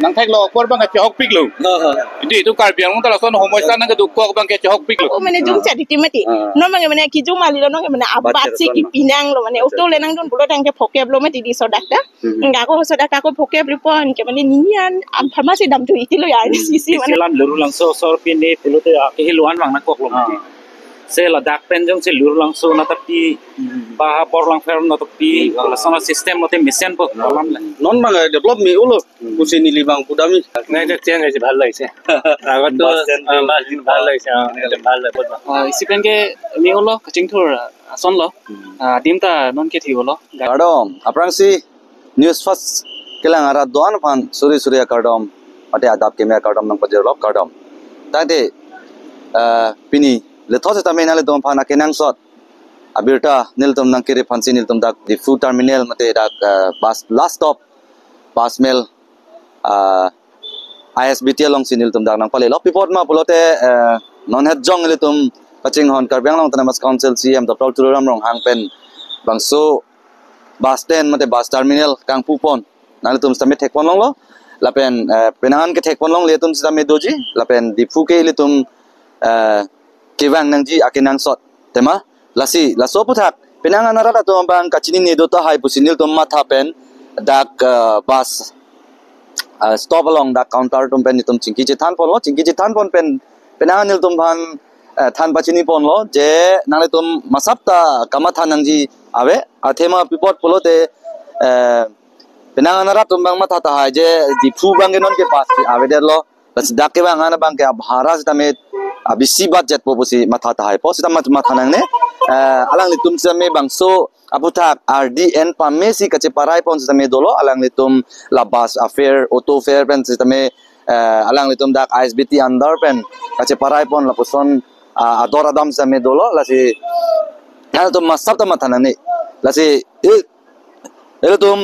nang thek lo por bang ke hok pik lu di tu kar biang ta la son homoi san nang ke du ko bang ke hok pik lu mane jung chati timati no mane ki jung mali lo no mane abatsi ki pinang lo mane auto le nang don bulo tang ke phokep lo mati di sodakta nga ko sodakta ko phokep ripon ke mane nian am pharmacy dam tu itilo ya sisi mane lan luru lang so pini pulo te ke hiluan bang na kok lo se la dak pen jong se luru lang so na tapi bah por lang fer na tapi la sama sistem no te mission po kolam la non bang develop mi ulo kusi nili bang pudami nai te tiang ai bhal laise agar to bas din bhal laise bhal la pot isi pen ke mi ulo kaching thur son lo dim ta non ke thi ulo kardom aprang si news first kelang ara doan pan surya kardom ate adap ke me kardom nang pajer lo kardom tade pini le those tame na le dom phana kenang sot abirta niltum nang kiri phansi niltum dak di food terminal mate dak bus last stop bus mail ISBT long siniltum dak nang pale lo pipot ma pulote non het jong litum paching hon karbyang long tanamas council CM the tol turam rong hang pen bangso bus stand mate bus terminal kang pupon nalitum stame thekpon long lo lapen penangan ke thekpon long letum stame doji lapen di fu ke litum kiwang nangji akinang sot tema lasi laso puthak penangan arata to bang kachini ne do ta hai pusinil to matha pen dak bus stop along dak counter tum pen tum chingki che than pon lo chingki che than pon pen penangan nil tum ban than pachini pon lo je nale tum masapta kama thanangji ave athema pipot polote penangan arat tum bang matha ta hai je di phu bang non ke pas ave der lo las dak ke bang ana bang ke bharas tamet abisi budget po si matha ta hai po sita matha nang ne alang litum same bangso aputhak RDN pamesi kache parai pon same dolo alang litum la bus affair auto fare pen same alang litum dak ISBT under pen kache parai pon la poson ador adam same dolo lasi hal tum masap ta matha nang ne lasi tum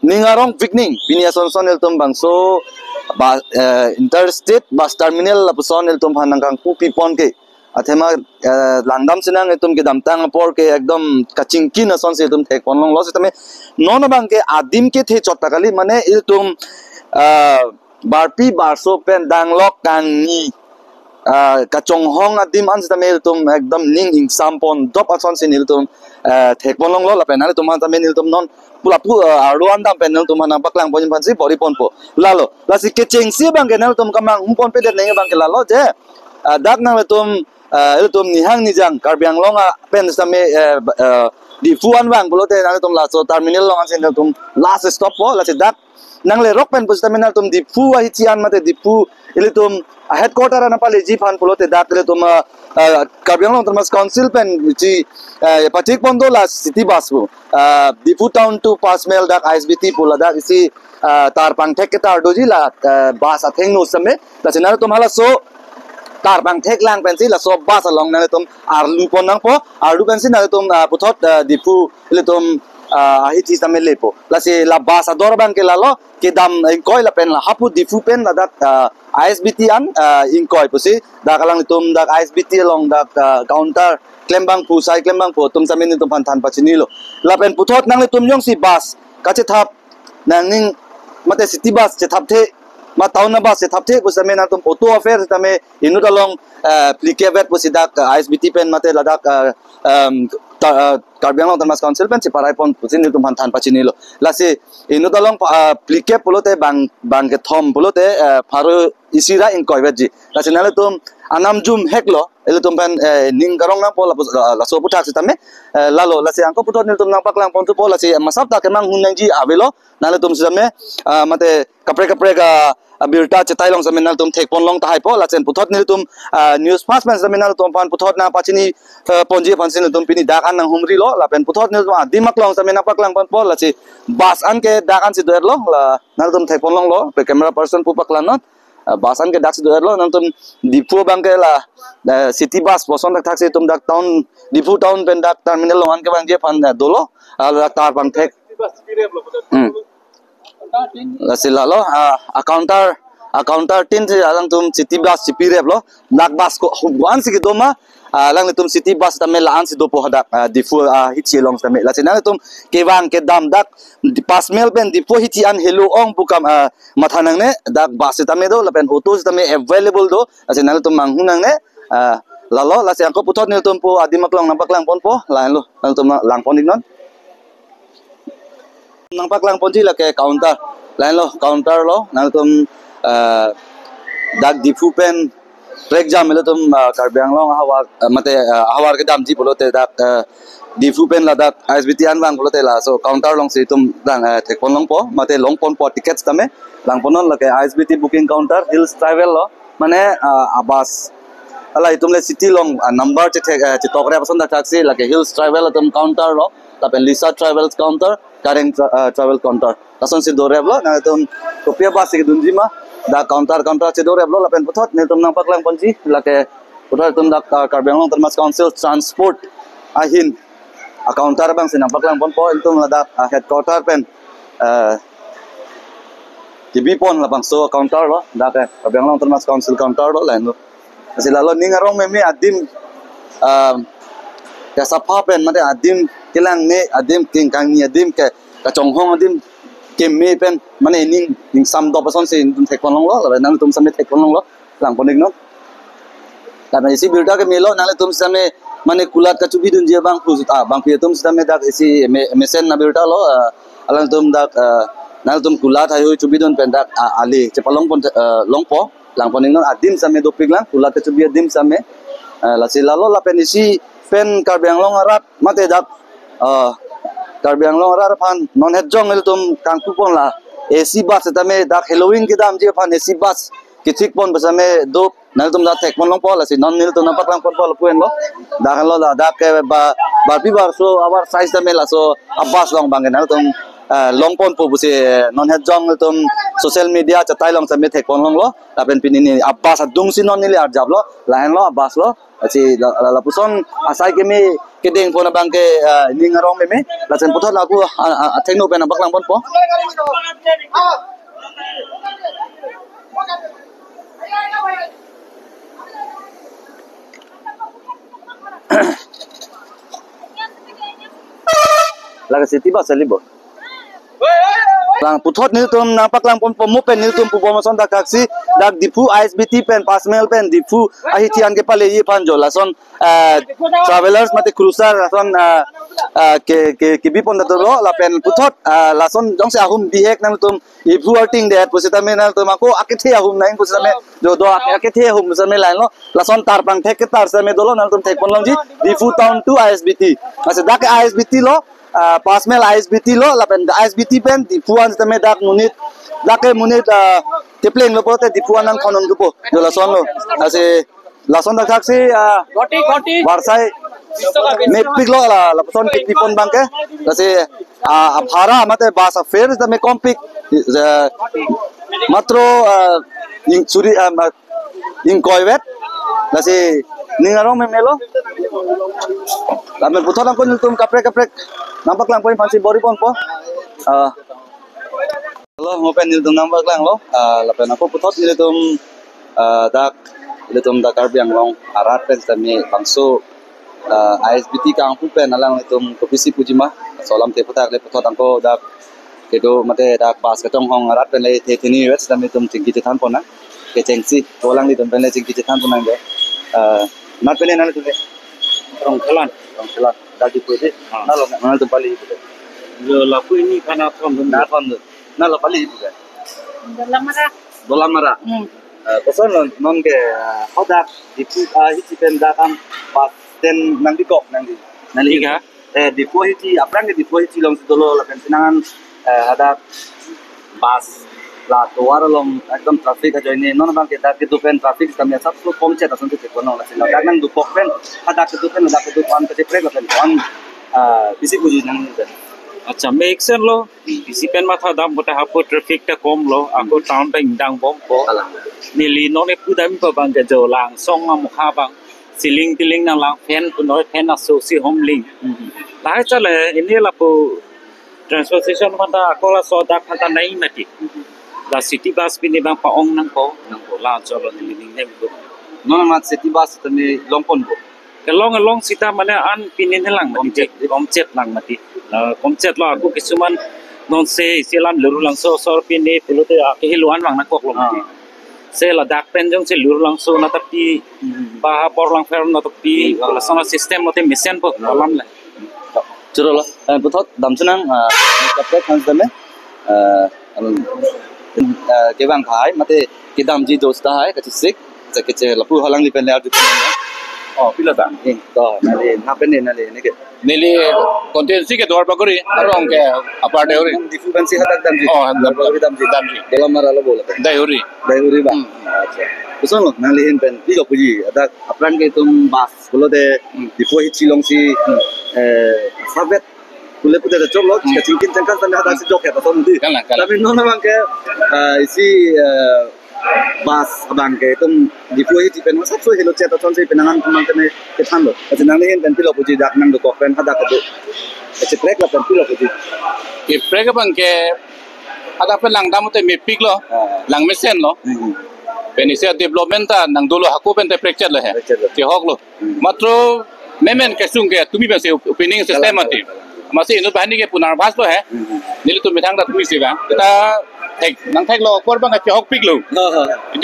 lingarong vikning pinia son eltum bangso interstate bus terminal la puson eltum hanang pupi pon ke athema langdam sinang etum ke damtang por ke ekdom kachingki na son se etum thek pon long los tame non bang ke adim ke the chotakali mane etum barpi barso pen danglok kangi kachong hong adim an tame etum ekdom ning hing sampon dop ason sin etum thek pon long lo la pen ale tum han tame etum non pulapu aruan dam pen tum hanang paklang pon pansi bori pon po lalo lasi ke chengsi bang ke nal tum kamang umpon pe de nenge bang ke lalo je dak nang tum tum nihang nijang karbyang longa pen same di fuan bang bulote nang tum la so terminal long an sen tum last stop po la dak nang le rock pen pus terminal tum di fu hi chian mate di fu ile tum headquarter ana pale ji fan bulote dak le tum karbyang long termas council pen ji patik pondo la city bus bu di fu town to pasmel dak ISBT pula dak isi tar pang thek ke tar doji la bus atheng no same la senal tum hala so tar bang thek lang pensi la so bas along na tum arlu pon nang po arlu pensi na tum puthot dipu le tum hi ti samel lepo la se la bas ador bang ke la lo ke dam inkoi la pen la hapu dipu pen la dak ISBT an inkoi pusi dak alang tum dak ISBT along dak counter klembang pu sai klembang po tum samin tum pan than pachini lo la pen puthot nang le tum yong si bas ka che thap nang ning mate city bus che thap the ma taun na bus thap the bu same na tum auto affair tame inu dalong plikevet bu sidak ISBT pen mate ladak karbyang long tamas council pen parai pon pusin tum han than pachini lo lasi inu dalong plike pulote bang ke thom pulote pharo isira in koibaji lasi nale tum anam jum heklo ele tum pen ning garong na pola la so puthak sitame lalo lasi angko putot nil tum nang paklang pon tu pola si masap ta kemang hunang ji avelo nale tum sitame mate kapre ga birta chetai long saminal tum thek pon long ta hai po la chen puthot nil tum news fast man saminal tum pan puthot na pachini ponji phansin tum pini dakan nang humri lo la pen puthot nil ma dimak long samina paklang pon po la chi bas an ke dakan si der lo la nal tum thek pon long lo pe camera person pu paklan not basan ke dak si der lo nang tum dipu bang ke la city bus poson dak thak se tum dak town dipu town pen dak terminal long an ke bang je phan dolo ala tar bang thek la silalo counter counter tin se alang tum city bus chipi rep lo nak bus ko hubwan si doma alang tum city bus tame la an si do po hadak difu hichi long tame la chinang tum kewang ke dam dak pas mel pen difu hichi an helu ong bukam mathanang ne dak bus tame do la pen auto tame available do chinang tum manghunang ne lalo la siang ko putot nil tum po adimak long nampak lang pon po la lo lang tum lang pon ignon nampak lang pon ji la ke counter lain lo counter lo nang tum dak difu pen trek jam lo tum karbiang long hawa mate hawar ke dam ji bolo te dak difu pen la dak SBT an bang bolo te la so counter long si tum dang thek pon long po mate long pon po tickets tame lang ponon la ke SBT booking counter hills travel lo mane abas ala itum le city long number che che tokre pason dak taxi la ke hills travel tum counter lo la pen lisa travels counter kareng travel counter lason si dore lo na tum kopia bas ke dunjima da counter che dore lo la pen puthot ne tum nampak lang ponji la ke puthot tum dak karbiang long termas council transport ahin counter bang sin nampak lang pon po tum la dak headquarter pen TV pon la bang so counter lo dak karbiang long termas council counter lo lain lo sila lo ningarong meme adim ya sapa pen mate adim kilang ne adim king kang ni adim ke kachong hong adim ke me pen mane ning sam do pason sin tum thek long lo la nang tum same thek long lo lang ponik no ta na isi bilda ke melo nale tum same mane kulat ka chubi dun je bang phusuta bang phi tum same dak isi mesen na bilda lo alang tum dak nal tum kulat hayu chubi dun pen dak ali chepalong pon long po lang poning no adim same do piglang kulat ka chubi adim same la sila lo la pen isi pen karbiang long arat mate dak karbiang long arat pan non het jong el tum kangpu pon la AC bus tame dak Halloween ke dam je pan AC bus ki thik pon basame do nal tum da thek pon long po la si non nil tum napak lang pon po puen lo dak lo da dak ke ba pi bar so abar size tame la so abbas long bang nal tum long pon po busi non het jong tum social media chatai long same thek pon long lo ta pen pinini abbas adung si non nili ar jab lo lain lo abbas lo si la puson asai ke me ke ding pon bang ke ningarong me la chen puthot la ku thengno pen nampak lang pon po laga city bus libo lang puthot nil tum nampak lang pon mo pen nil tum pu promotion dak taxi dak difu ISBT pen pasmel pen difu ahitian ke pale ye pan jola son travelers mate cruiser son ke bi pon da lo la pen puthot la son jong se ahum bihek nang tum ifu arting de pusita me nal tum ako akithe ahum nang pusita me jo do akithe ahum pusita me lain lo la son tar pang thek ke tar se me dolo nal tum thek pon long ji difu town to ISBT ase dak ISBT lo pasmel ISBT lo la pen ISBT pen difuan tame dak munit dake munit tipleng lo pote difuan nang konon dupo jo la son lo ase la son dak taxi barsai mepik lo la son ki pon bangke ase bhara mate basa fair tame kompik matro ing churi ing koiwet ase ningarong memelo lamen puthot ang kon tum kaprek nampak lang po yung pansi bori pon po lo mo pen nil tum nampak lang lo lapen ako puthot nil tum dak karbiang long arat pen tami bangso ISBT kang pu pen alang tum kopisi pujima solam te putak le puthot angko dak kedo mate dak pas ka tong hong arat pen le the thini wet tami tum tingki te than pona ke chengsi tolang ni tum pen le tingki te than pona de nat pen na tu rong khalan dak di puje na lo na tum pali lo la pu ni kana thon na lo pali puje dolamara pesan non ke hodak di pu hiti pen dakam pas ten nang di kok nang di naliga di pu hiti aprang di pu hiti long dolo la pen sinangan ada bas la toar long ekdom traffic a joine non bang ke dak ke pen traffic kami sab so kom chet asan ke kono la sila dak nang du kok pen ada ke pen dak ke pan ke prek la pen on bisi puji nang ni acha make sense lo bisi pen ma tha dam bota hapo traffic ta kom lo ako town ta indang bom po ni li no ne pu dam pa bang ke jo lang song ma mukha bang siling tiling nang lang pen pu noi pen aso si home link lai cha le ini la pu transportation ma ta ko la so dak ta nai mati la city bus pini bang paong nang ko la jolo ni ning nem ko non mat city bus tami longpon bo long sita mane an pinin lang mati komchet lang mati komchet lo aku kisuman non se silam luru lang so pini pulote ke hiluan bang nakok lo mati se la dak penjong se luru lang so na tapi baha por lang fer na tapi la sana system no te mesen po lam la churo lo puthot dam chunang kapre khans dame ke bang khai mate ke dam ji dosta hai ka sik ja ke che lapu halang li pen le adu oh pila ta to na le na pen ne na le ne ke nili kontensi ke dor bagori arong ke aparte hori difu ban si hatak dam ji oh dam ji dalam mara lo bola dai hori ba acha kuson lo na le hin pen pi ko puji ada apran ke tum bas bolo de difu hi chilong si sabet kule pude de chok lo ka chingkin changkan tan hada si jok ya to ndi Kalah. tapi non bang ke isi bas abang ke tum difu hi ti pen ma sab so helo che to chon se penangan tumang tene ke than lo acha nang le hin pen pi lo puji dak nang do ko pen hada ka do acha prek la pen pi lo puji ke prega bang ke ada pe lang damu te me pik lo lang mesen lo penisia development ta nang dolo haku pen te prekchet lo he ke hok lo matro memen ke sung ke tumi base opening system ati masih inut bahani ke punarbhas lo he nili tu mithang da tumi se ba ta thek nang thek lo kor bang ke hok pik lo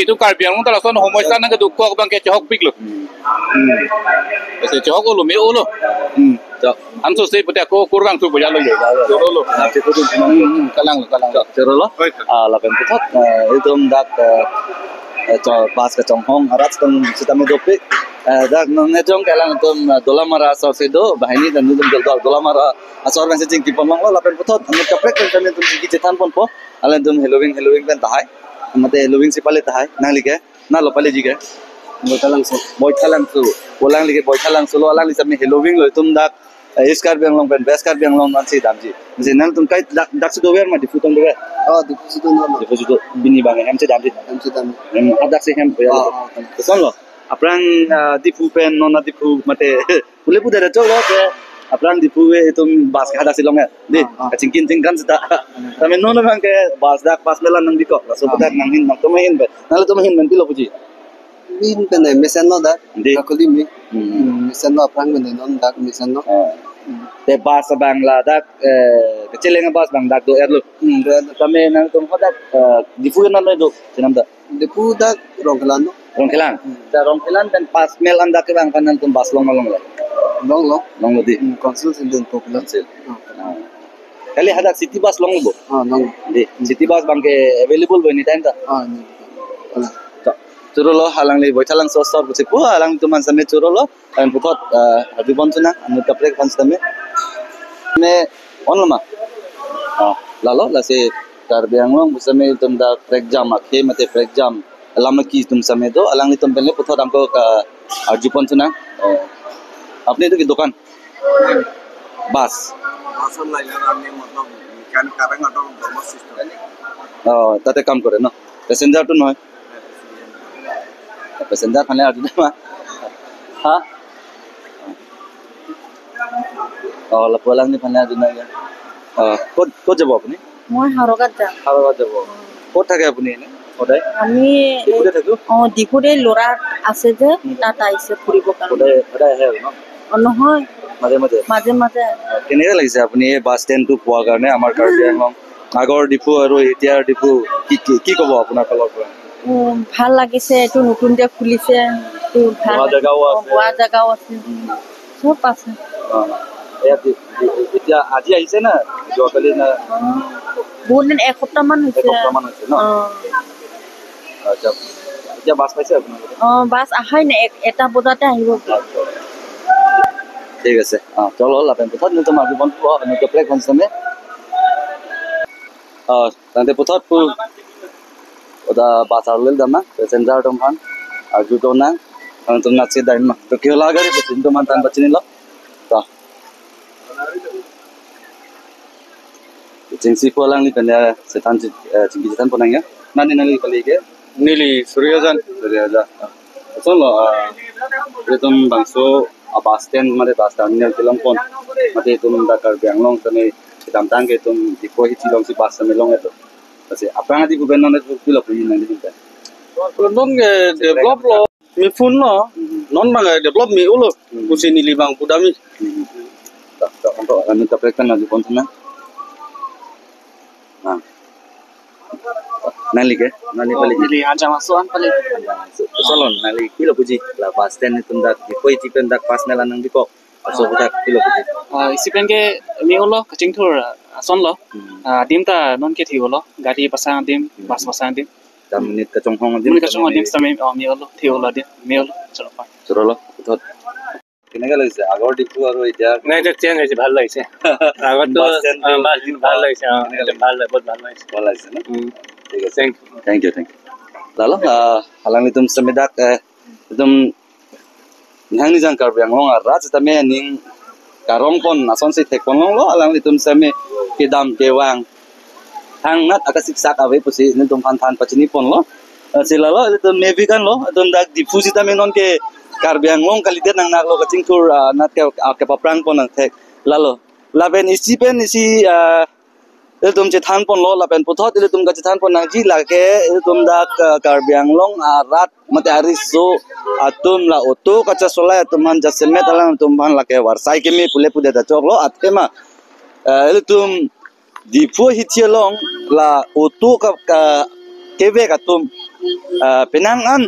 itu kar biang ta la son homoi san nang ke du ko bang ke hok pik lo ese hok lo me o lo cho an so se pute ko kurang tu boya lo yo lo na che to kalang chero lo la pen puthot itum dak cho bas ka chong hong arat tong sitame dope dak ne jong kalang tum dolamara so se do bahini dan dum jol dolamara asor ben se jing ki pon lo la pen puthot anu kapre pen tum ki chetan pon po alen tum halloween ben tahai mate halloween si pale tahai nang like na lo pale ji ke boithalang su bolang like boithalang su lo alang li sami halloween lo tum dak iskar biang long pen beskar biang long man si damji jenal tum kai dak su do wer ma difu tong do difu su do bini bang hem se damji hem adak se hem ya son lo aprang difu pen nona difu mate pule pu da cholo ke aprang difu e tum bas ka si long de kachingkin jingkan sita tame nona bang ke bas dak pas melan nang diko so pudak nang hin nang tomahin be nalo tomahin men pilo puji min pene mesen no da Di. kakoli mi mesen no aprang pene non dak mesen no te bas bang la dak kecileng bas bang dak do erlu tame nang tum hodak difu nan do sinam da depu dak rongkalan no rongkelan da rongkelan dan pas mel anda ke bang kanan tum bas long long la long lo long lo di konsul sinden popular kali hadak city bus long bo long di city bus bang ke available bo ni time ta ni churo lo halang le boithalang so sor buche pu halang tuman same churo lo an puthot adu bonchuna anu kapre khans tame me onlama lalo la se tar biang long busame tum da prek jam akhe mate prek jam lama ki tum same do alang tum pele puthot amko arju bonchuna apne to ki dukan bas asal laila ramne matlab kan karang ato dormo system tate kam kore no passenger to noy passenger khane arju ma ha la polang ni khane arju na ya ko jabo apni মই হাৰগাত যাম হাওড়া যাব ক'ত থাকে আপুনি এনে সদায় আমি ডিপুতে থাকো ডিপুৰে ল'ৰা আছে যে তাত আহিছে ফুৰিব কাৰণে সদায় আহে আৰু ন নহয় মাজে মাজে মাজে মাজে কেনেকৈ লাগিছে আপুনি এই বাছ ষ্টেণ্ডটো পোৱাৰ কাৰণে আমাৰ কাৰ্বি আংলং আগৰ ডিপু আৰু এতিয়াৰ ডিপু কি ক'ব আপোনাৰ ফালৰ পৰা ভাল লাগিছে এইটো নতুনকে খুলিছে এইটো ভাল বোৱা জেগাও আছে। বোৱা জেগাও আছে চব আছে এতিয়া আজি আহিছে না যোৱাকালি না বহুত দিন এসপ্তাহমান হৈছে এসপ্তাহমান হৈছে ন আচ্ছা এতিয়া বাছ পাইছে আপোনালোকে বাছ আহাই নাই এটা বজাতে আহিব ঠিক আছে চলো lapen puthot nito magibon po ano to pre konsame tante puthot pu oda basar lel dama passenger tom han arju to na tum na che dain ma to kyola gari pachin to man tan bachini lo to jingsi ko lang ni kanya setan jingsi setan ponang ya nani nali kali ke nili suryajan solo tum bangso bus stand mare bus terminal tilongpon mate tum dakar bianglong tane damtang ke tum dipo hi chilong si bus melong eto Kasi apa nga di ko ben non pilo puji nang di kan. non develop lo mi phun lo non bang develop mi ulo kusi ni libang pudami Tak untuk kami taprekkan lagi konten na. Nah. Nali ke? Nali pali. Nili aja masukan pali. Salon nali pilo puji la pas ten itu ndak di koi tipen dak pas nela nang di kok. So budak pilo puji. Isipen ke mi lo kacing tur son lo. Dim ta non ke thi lo. Gari pasang dim, bas pasang dim. 10 menit ke Chonghong Mun ka chong dim sami mi lo thi lo dim. Mi lo chalo pa. Suro lo. Thot. কেনেকা লাগিছে আগৰ দিনটো আৰু এতিয়া নাই এটা চেঞ্জ হৈছে ভাল লাগিছে আগতো বাস দিন ভাল লাগিছে ভাল বহুত ভাল লাগিছে ভাল লাগিছে না ঠিক আছে thank you lalu halang itum semedak itum nang jang kar biang long rat tame ning karong pon ason si thek pon long lo halang itum seme kidam kewang hang nat akasik sak ave pusi nitum pan than pachini pon lo silalo itum mevi kan lo itum dak difusi tame non ke kar biang long kalidet nang nak lo kacing tur nat ke paprang pon nang thek lalu laben isi pen isi itum cethan pon lo lapen puthot itum ka cethan pon nang ji lage itum dak karbiang long rat mate ariso atum la oto kacha solai tuman jasemet alang tumban lake warsai kemi pule pude da choklo athema itum dipo hitielong la oto ka keve ka tum penangan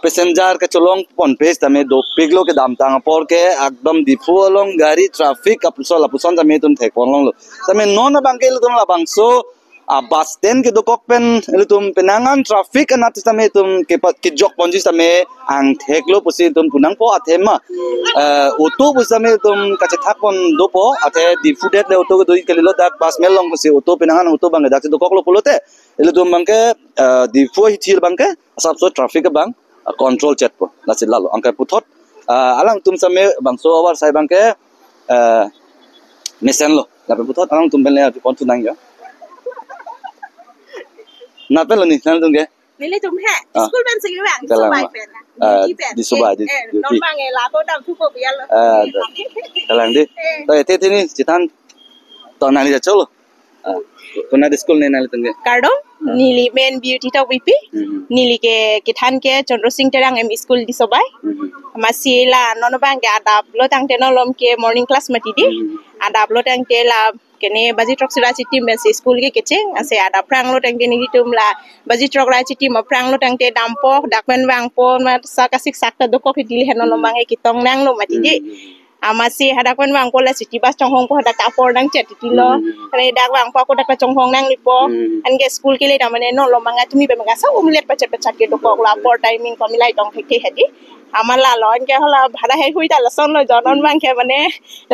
passenger ke cholong pon pes tame do piglo ke dam tang por ke ekdom dipo long gari traffic apuson tame tum thek pon long lo tame non bangke tum la bangso bus stand ke do kokpen tum penangan traffic anat tame tum ke jok ponji tame ang thek lo pusi tum punang po athema auto pus tame tum kache thak pon do po athe difu det le auto ke doi ke lo dak bus mel long pusi auto penangan auto bang dak do koklo polote tum bangke difu hitil bangke asap so traffic bang control chat po nasi lalu angkai puthot alang tum same bangso awar sai bangke mesen lo lape puthot alang tum bele atu kontu nang ya na pelo ni nang tung ke Nili tum he school ben sigi bang Kalang, sobai pen di sobai, di non bang la bo dam thu ko bial lo kalang di to te ni citan to nali ja cholo kuna di school ne nali tung ke Kardom Nili main beauty ta wipi Nili ke than ke Chandra Singh terang em school di sobai masih la non bang ke adab lo tang te nolom ke morning class mati di adab lo tang ke la kene baji trok sira city men school ke kecing ase adab prang lo tang ke ni tum la baji trok ra city ma prang lo tang te dampo dakmen wang po ma sakasik sakta do ko dili hen nolom bang ke kitong nang lo mati di masih hadakon wang ko la city bus chonghong ko hadak apor nang chat ti lo re dak wang ko dak chonghong nang lipo an ke school ke le da mane no lo manga tumi be manga sa umlet pachat ke do ko la por timing ko milai tong ke hedi amala lo an ke hola bhada he hui ta la son lo jonon bang ke mane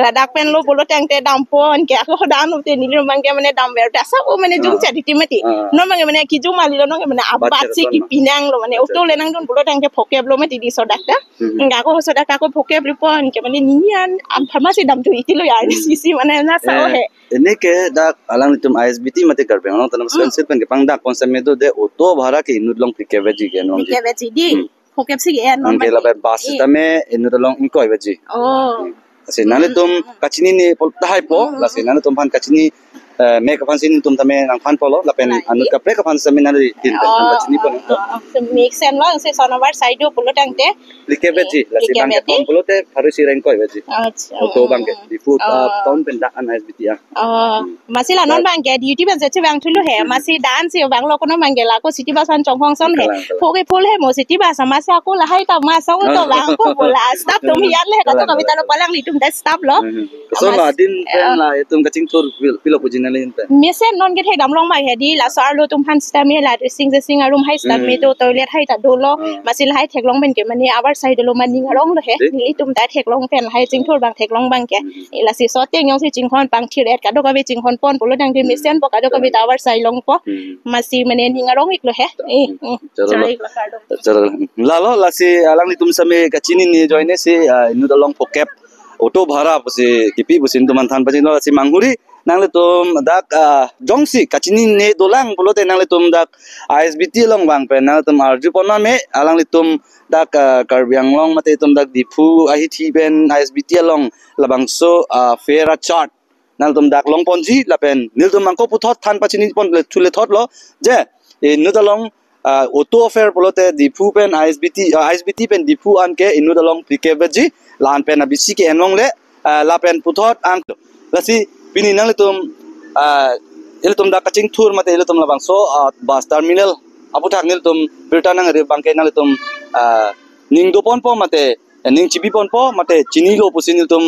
la dak pen lo bolo tang te dampo an ke ko dan te ni lo bang ke mane dam ber ta sa o mane jung chat ti mati no manga mane ki jung mali lo no mane abat si ki pinang lo mane auto le nang don bolo tang ke phokep lo mati di so dakta nga ko so dak ko phokep ripon ke mane ni pharmacy dam tu itilo ya sisi mana na sa he ini ke dak alang itum ISBT mate kar pe no tanam sponsor pen ke pang dak konsem me do de auto bhara ke inud long pike veji ke no ke veji di phokep si ya non ke la bus tame inud long inkoi veji oh se nale tum kachini ni pol dai po la se nale tum pan kachini me ka pan sin tum tame nang pan polo la pen anu ka pre ka pan seminary tin kachini po so make sense lo se sonovar side o polo tang te like veji la se pan ka polo te haru si ren koi veji acha auto bang ke di food town pen dak an ISBT ya masih la non bang ke duty ban se bang thulu he masih dan se bang lo ko no bang ke la ko city bus an chonghong son he phoke phol he mo city bus ma sa ko la hai ta ma sa to bang ko bola stop tum yan le ka to ka bitalo palang ni tum da stop lo so la din pen la tum kaching tur pilo pujina le pen mesen non ke the dam long mai he di la sar lo tum han sta me la dressing the sing room hai sta me do toilet hai ta do lo masil hai thek long ben ke mani abar side lo mani ngarong lo he ni tum da thek long pen hai jing thur bang thek long bang ke la si so teng yong si jing khon pang thi ret ka do ka be jing khon pon polo dang de mesen po ka do ka be abar side long po masi mane ni ngarong ik lo he chalo la lo la si alang ni tum same kachini ni joine si inu long phokep auto bhara pusi kipi pusin tuman than pajin lo si manghuri nang le tum dak jongsi kachini ne dolang bolote nang le tum dak ISBT long bang pe nang tum arju pona me alang le tum dak karbiang long mate tum dak dipu ahi thi ben ISBT long labang so fera chart nal tum dak long ponji lapen nil tum mangko puthot than pachini pon chule thot lo je e nudalong auto fare polote dipu pen ISBT pen dipu anke inudalong pkbji lan pen abisi ke enlong le lapen puthot ang lasi pini nang tum tum dak kaching thur mate tum labang so bus terminal aputhak nil tum birtanang re bangke nal tum ning do pon po mate ning chibi pon po mate chini lo pusinil tum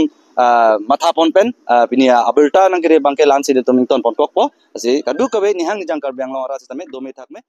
matha pon pen pinia aberta nang kere bangke lan se tum ning ton pon kok po asi kadu kabe nihang jang kar bang lo ra sa me do me thak me